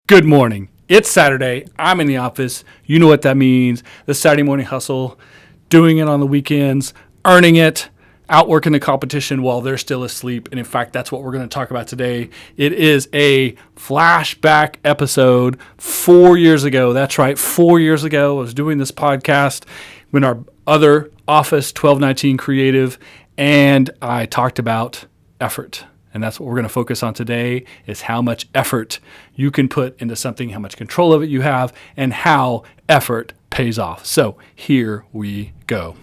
Good morning. It's Saturday. I'm in the office. You know what that means. The Saturday morning hustle, doing it on the weekends, earning it, outworking the competition while they're still asleep. And in fact, that's what we're going to talk about today. It is a flashback episode 4 years ago. That's right. 4 years ago, I was doing this podcast when our other office, 1219 Creative, and I talked about effort. And that's what we're going to focus on today is how much effort you can put into something, how much control of it you have, and how effort pays off. So here we go.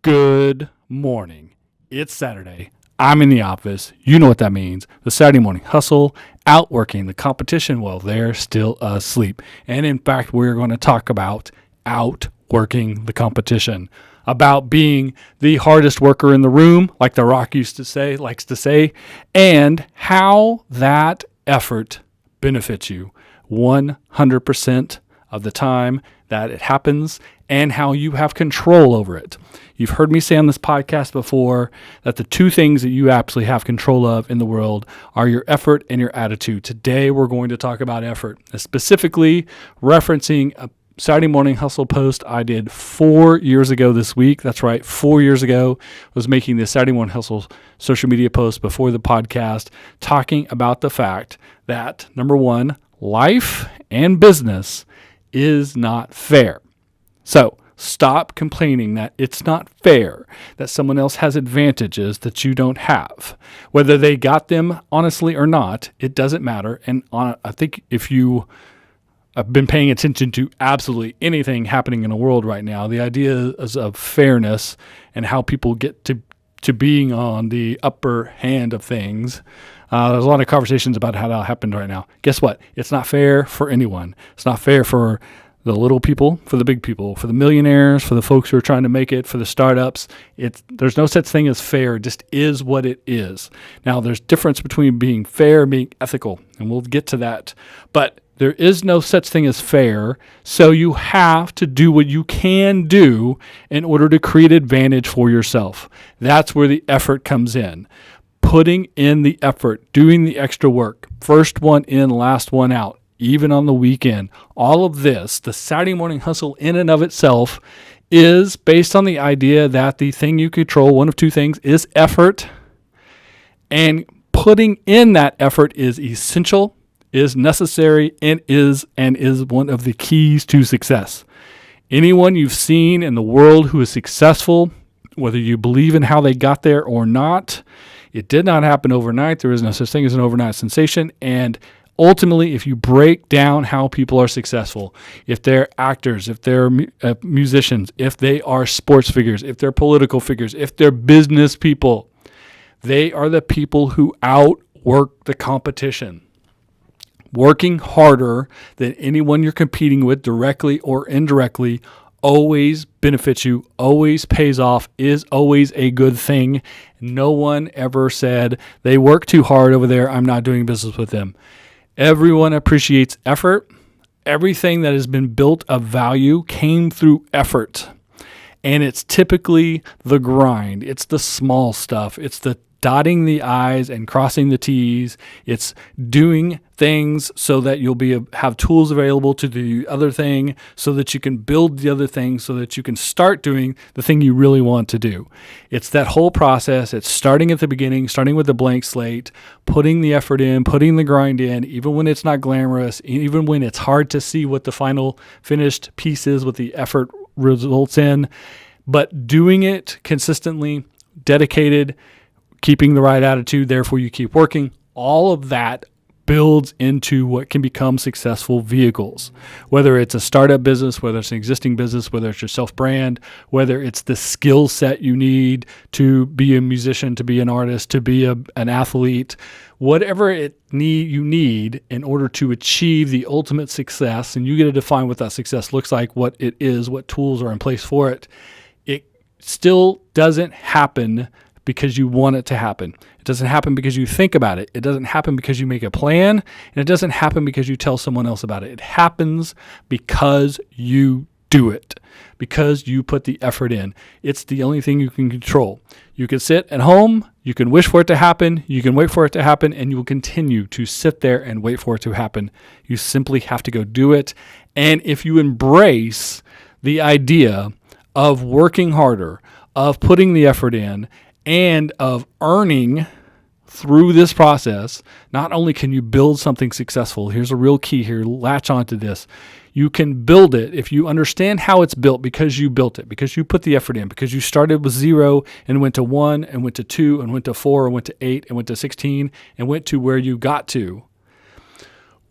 Good morning. It's Saturday. I'm in the office. You know what that means. The Saturday morning hustle, outworking the competition while they're still asleep. And in fact, we're going to talk about outworking the competition, about being the hardest worker in the room, like The Rock likes to say, and how that effort benefits you 100% of the time that it happens, and how you have control over it. You've heard me say on this podcast before that the two things that you absolutely have control of in the world are your effort and your attitude. Today, we're going to talk about effort, specifically referencing a Saturday morning hustle post I did 4 years ago this week. That's right, 4 years ago, I was making this Saturday morning hustle social media post before the podcast, talking about the fact that, number one, life and business is not fair. So stop complaining that it's not fair, that someone else has advantages that you don't have. Whether they got them honestly or not, it doesn't matter. And I think if you I've been paying attention to absolutely anything happening in the world right now, the idea is of fairness and how people get to being on the upper hand of things. There's a lot of conversations about how that happened right now. Guess what? It's not fair for anyone. It's not fair for the little people, for the big people, for the millionaires, for the folks who are trying to make it, for the startups. There's no such thing as fair. It just is what it is. Now, there's difference between being fair and being ethical, and we'll get to that. But there is no such thing as fair, so you have to do what you can do in order to create advantage for yourself. That's where the effort comes in. Putting in the effort, doing the extra work, first one in, last one out, even on the weekend. All of this, the Saturday morning hustle in and of itself, is based on the idea that the thing you control, one of two things, is effort. And putting in that effort is essential, is necessary, and is one of the keys to success. Anyone you've seen in the world who is successful, whether you believe in how they got there or not, it did not happen overnight. There is no such thing as an overnight sensation. And ultimately, if you break down how people are successful, if they're actors, if they're musicians, if they are sports figures, if they're political figures, if they're business people, they are the people who outwork the competition. Working harder than anyone you're competing with, directly or indirectly, always benefits you, always pays off, is always a good thing. No one ever said, they work too hard over there, I'm not doing business with them. Everyone appreciates effort. Everything that has been built of value came through effort. And it's typically the grind. It's the small stuff. It's the dotting the I's and crossing the T's. It's doing things so that you'll have tools available to do the other thing, so that you can build the other thing, so that you can start doing the thing you really want to do. It's that whole process. It's starting at the beginning, starting with a blank slate, putting the effort in, putting the grind in, even when it's not glamorous, even when it's hard to see what the final finished piece is, what the effort results in, but doing it consistently, dedicated, keeping the right attitude, therefore you keep working. All of that builds into what can become successful vehicles, whether it's a startup business, whether it's an existing business, whether it's your self-brand, whether it's the skill set you need to be a musician, to be an artist, to be an athlete, whatever you need in order to achieve the ultimate success, and you get to define what that success looks like, what it is, what tools are in place for it. It still doesn't happen because you want it to happen. It doesn't happen because you think about it. It doesn't happen because you make a plan, and it doesn't happen because you tell someone else about it. It happens because you do it, because you put the effort in. It's the only thing you can control. You can sit at home, You can wish for it to happen, you can wait for it to happen, and you will continue to sit there and wait for it to happen. You simply have to go do it. And if you embrace the idea of working harder, of putting the effort in, and of earning through this process, not only can you build something successful, here's a real key here, latch onto this. You can build it if you understand how it's built because you built it, because you put the effort in, because you started with 0 and went to 1 and went to 2 and went to 4 and went to 8 and went to 16 and went to where you got to.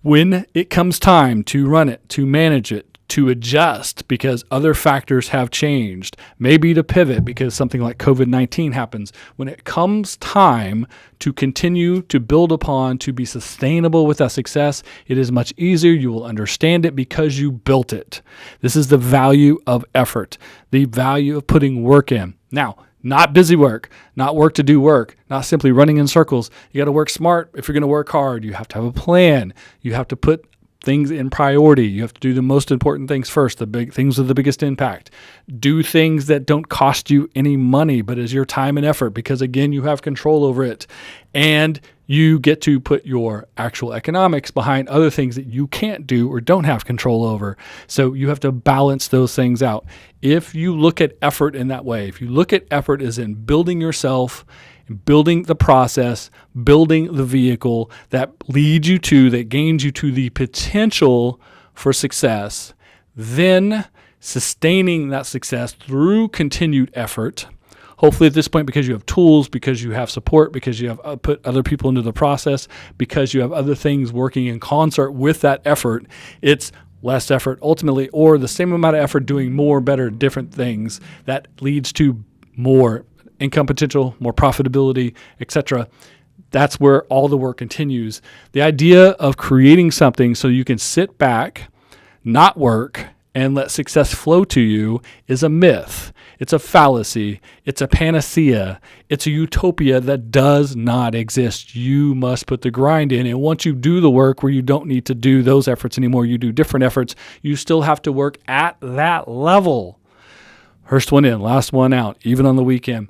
When it comes time to run it, to manage it, to adjust because other factors have changed, maybe to pivot because something like COVID-19 happens. When it comes time to continue to build upon, to be sustainable with that success, it is much easier. You will understand it because you built it. This is the value of effort, the value of putting work in. Now, not busy work, not work to do work, not simply running in circles. You got to work smart if you're going to work hard. You have to have a plan. You have to put things in priority. You have to do the most important things first, the big things with the biggest impact. Do things that don't cost you any money, but is your time and effort, because again, you have control over it. And you get to put your actual economics behind other things that you can't do or don't have control over. So you have to balance those things out. If you look at effort in that way, if you look at effort as in building yourself, building the process, building the vehicle that leads you to, that gains you to the potential for success, then sustaining that success through continued effort, hopefully at this point because you have tools, because you have support, because you have put other people into the process, because you have other things working in concert with that effort, it's less effort ultimately, or the same amount of effort doing more, better, different things that leads to more income potential, more profitability, etc. That's where all the work continues. The idea of creating something so you can sit back, not work, and let success flow to you is a myth. It's a fallacy. It's a panacea. It's a utopia that does not exist. You must put the grind in. And once you do the work where you don't need to do those efforts anymore, you do different efforts, you still have to work at that level. First one in, last one out, even on the weekend.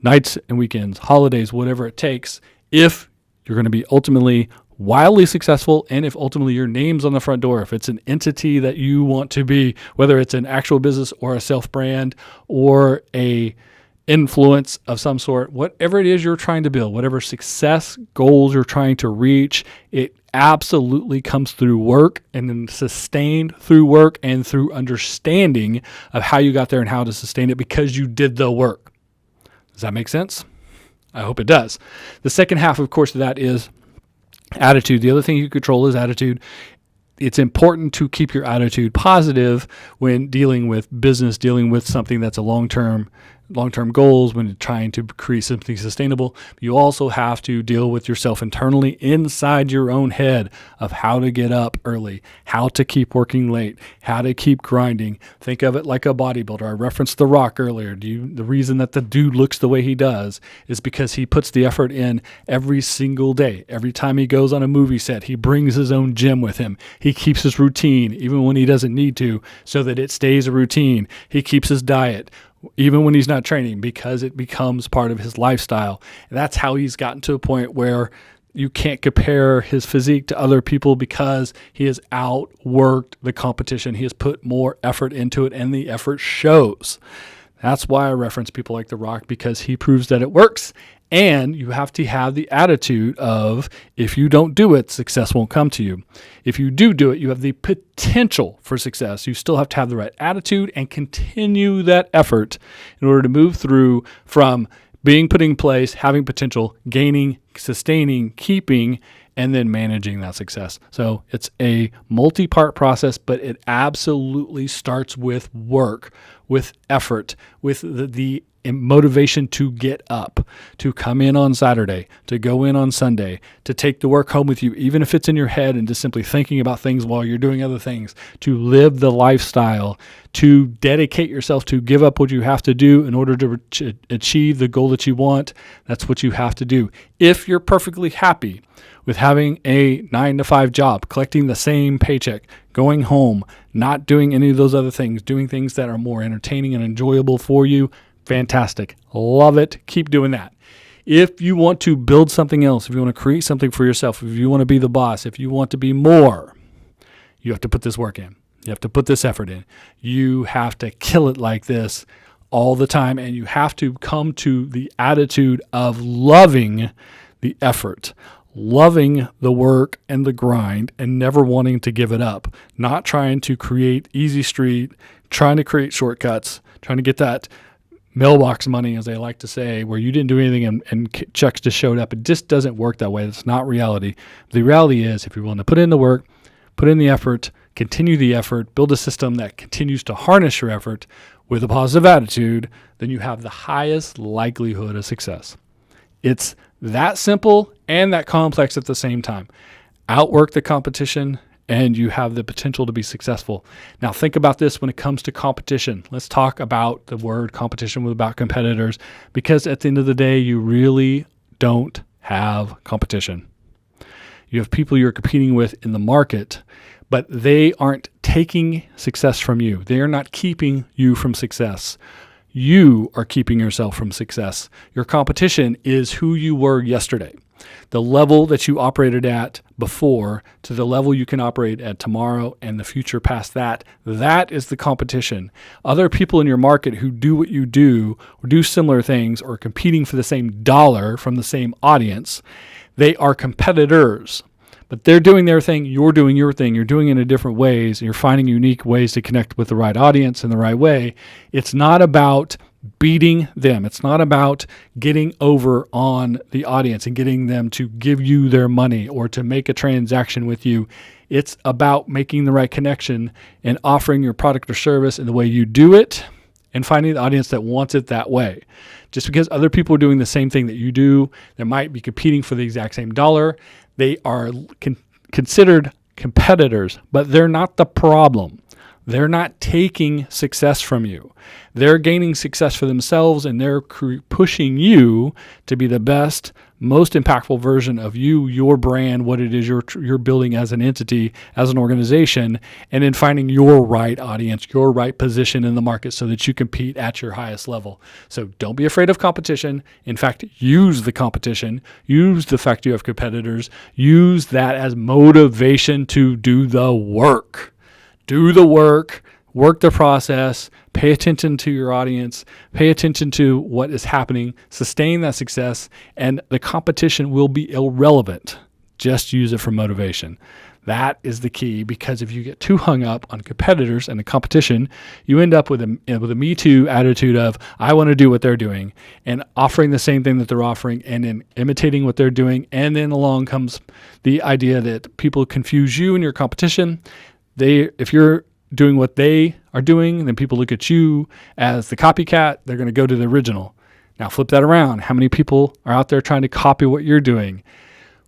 Nights and weekends, holidays, whatever it takes, if you're going to be ultimately wildly successful, and if ultimately your name's on the front door, if it's an entity that you want to be, whether it's an actual business or a self-brand or a influence of some sort, whatever it is you're trying to build, whatever success goals you're trying to reach, it absolutely comes through work, and then sustained through work and through understanding of how you got there and how to sustain it because you did the work. Does that make sense? I hope it does. The second half, of course, of that is attitude. The other thing you control is attitude. It's important to keep your attitude positive when dealing with business, dealing with something that's a long-term goals, when you're trying to create something sustainable. You also have to deal with yourself internally inside your own head of how to get up early, how to keep working late, how to keep grinding. Think of it like a bodybuilder. I referenced The Rock earlier. The reason that the dude looks the way he does is because he puts the effort in every single day. Every time he goes on a movie set, he brings his own gym with him. He keeps his routine even when he doesn't need to so that it stays a routine. He keeps his diet even when he's not training because it becomes part of his lifestyle. And that's how he's gotten to a point where you can't compare his physique to other people because he has outworked the competition. He has put more effort into it, and the effort shows. That's why I reference people like The Rock, because he proves that it works. And you have to have the attitude of, if you don't do it, success won't come to you. If you do it, you have the potential for success. You still have to have the right attitude and continue that effort in order to move through from being put in place, having potential, gaining, sustaining, keeping, and then managing that success. So it's a multi-part process, but it absolutely starts with work, with effort, with the motivation to get up, to come in on Saturday, to go in on Sunday, to take the work home with you, even if it's in your head and just simply thinking about things while you're doing other things, to live the lifestyle, to dedicate yourself to give up what you have to do in order to achieve the goal that you want. That's what you have to do. If you're perfectly happy with having a 9-to-5 job, collecting the same paycheck, going home, not doing any of those other things, doing things that are more entertaining and enjoyable for you, fantastic. Love it. Keep doing that. If you want to build something else, if you want to create something for yourself, if you want to be the boss, if you want to be more, you have to put this work in. You have to put this effort in. You have to kill it like this all the time, and you have to come to the attitude of loving the effort, loving the work and the grind, and never wanting to give it up, not trying to create easy street, trying to create shortcuts, trying to get that mailbox money, as they like to say, where you didn't do anything and checks just showed up. It just doesn't work that way. That's not reality. The reality is, if you're willing to put in the work, put in the effort, continue the effort, build a system that continues to harness your effort with a positive attitude, then you have the highest likelihood of success. It's that simple and that complex at the same time. Outwork the competition, and you have the potential to be successful. Now think about this when it comes to competition. Let's talk about the word competition about competitors, because at the end of the day, you really don't have competition. You have people you're competing with in the market, but they aren't taking success from you. They are not keeping you from success. You are keeping yourself from success. Your competition is who you were yesterday. The level that you operated at before to the level you can operate at tomorrow and the future past that, that is the competition. Other people in your market who do what you do or do similar things or competing for the same dollar from the same audience, they are competitors. But they're doing their thing, you're doing your thing, you're doing it in different ways, and you're finding unique ways to connect with the right audience in the right way. It's not about beating them. It's not about getting over on the audience and getting them to give you their money or to make a transaction with you. It's about making the right connection and offering your product or service in the way you do it and finding the audience that wants it that way. Just because other people are doing the same thing that you do, they might be competing for the exact same dollar. They are considered competitors, but they're not the problem. They're not taking success from you. They're gaining success for themselves, and they're pushing you to be the best, most impactful version of you, your brand, what it is you're building as an entity, as an organization, and in finding your right audience, your right position in the market so that you compete at your highest level. So don't be afraid of competition. In fact, use the competition. Use the fact you have competitors. Use that as motivation to do the work. Do the work, work the process, pay attention to your audience, pay attention to what is happening, sustain that success, and the competition will be irrelevant. Just use it for motivation. That is the key, because if you get too hung up on competitors and the competition, you end up with a me too attitude of, I want to do what they're doing, and offering the same thing that they're offering and then imitating what they're doing. And then along comes the idea that people confuse you and your competition. If you're doing what they are doing, then people look at you as the copycat. They're going to go to the original. Now flip that around. How many people are out there trying to copy what you're doing?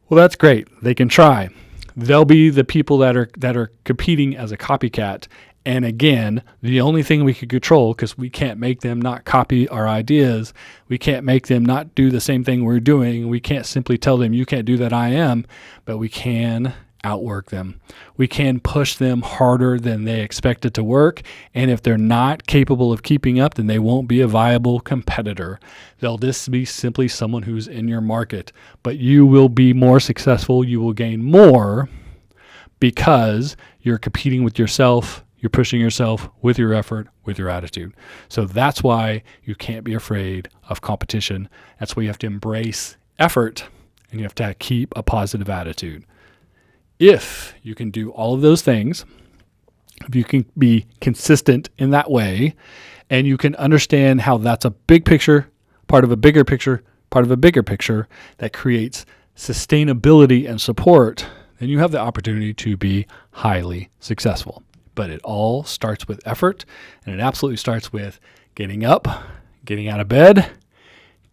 Well, that's great. They can try. They'll be the people that are competing as a copycat. And again, the only thing we can control, because we can't make them not copy our ideas, we can't make them not do the same thing we're doing. We can't simply tell them, you can't do that, I am, but we can outwork them. We can push them harder than they expect it to work. And if they're not capable of keeping up, then they won't be a viable competitor. They'll just be simply someone who's in your market. But you will be more successful. You will gain more because you're competing with yourself. You're pushing yourself with your effort, with your attitude. So that's why you can't be afraid of competition. That's why you have to embrace effort, and you have to keep a positive attitude. If you can do all of those things, if you can be consistent in that way, and you can understand how that's a big picture, part of a bigger picture, part of a bigger picture that creates sustainability and support, then you have the opportunity to be highly successful. But it all starts with effort, and it absolutely starts with getting up, getting out of bed,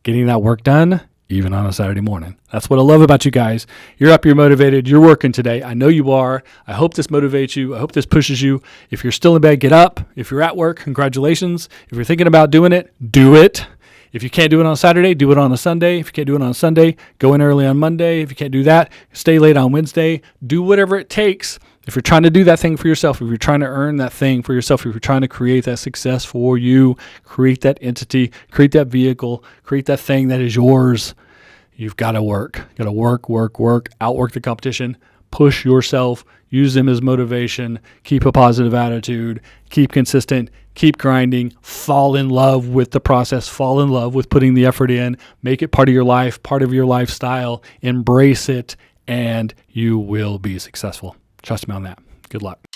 getting that work done, even on a Saturday morning. That's what I love about you guys. You're up, you're motivated, you're working today. I know you are. I hope this motivates you. I hope this pushes you. If you're still in bed, get up. If you're at work, congratulations. If you're thinking about doing it, do it. If you can't do it on Saturday, do it on a Sunday. If you can't do it on a Sunday, go in early on Monday. If you can't do that, stay late on Wednesday. Do whatever it takes. If you're trying to do that thing for yourself, if you're trying to earn that thing for yourself, if you're trying to create that success for you, create that entity, create that vehicle, create that thing that is yours, You've got to work. Got to work, outwork the competition, push yourself, use them as motivation, keep a positive attitude, keep consistent, keep grinding, fall in love with the process, fall in love with putting the effort in, make it part of your life, part of your lifestyle, embrace it, and you will be successful. Trust me on that. Good luck.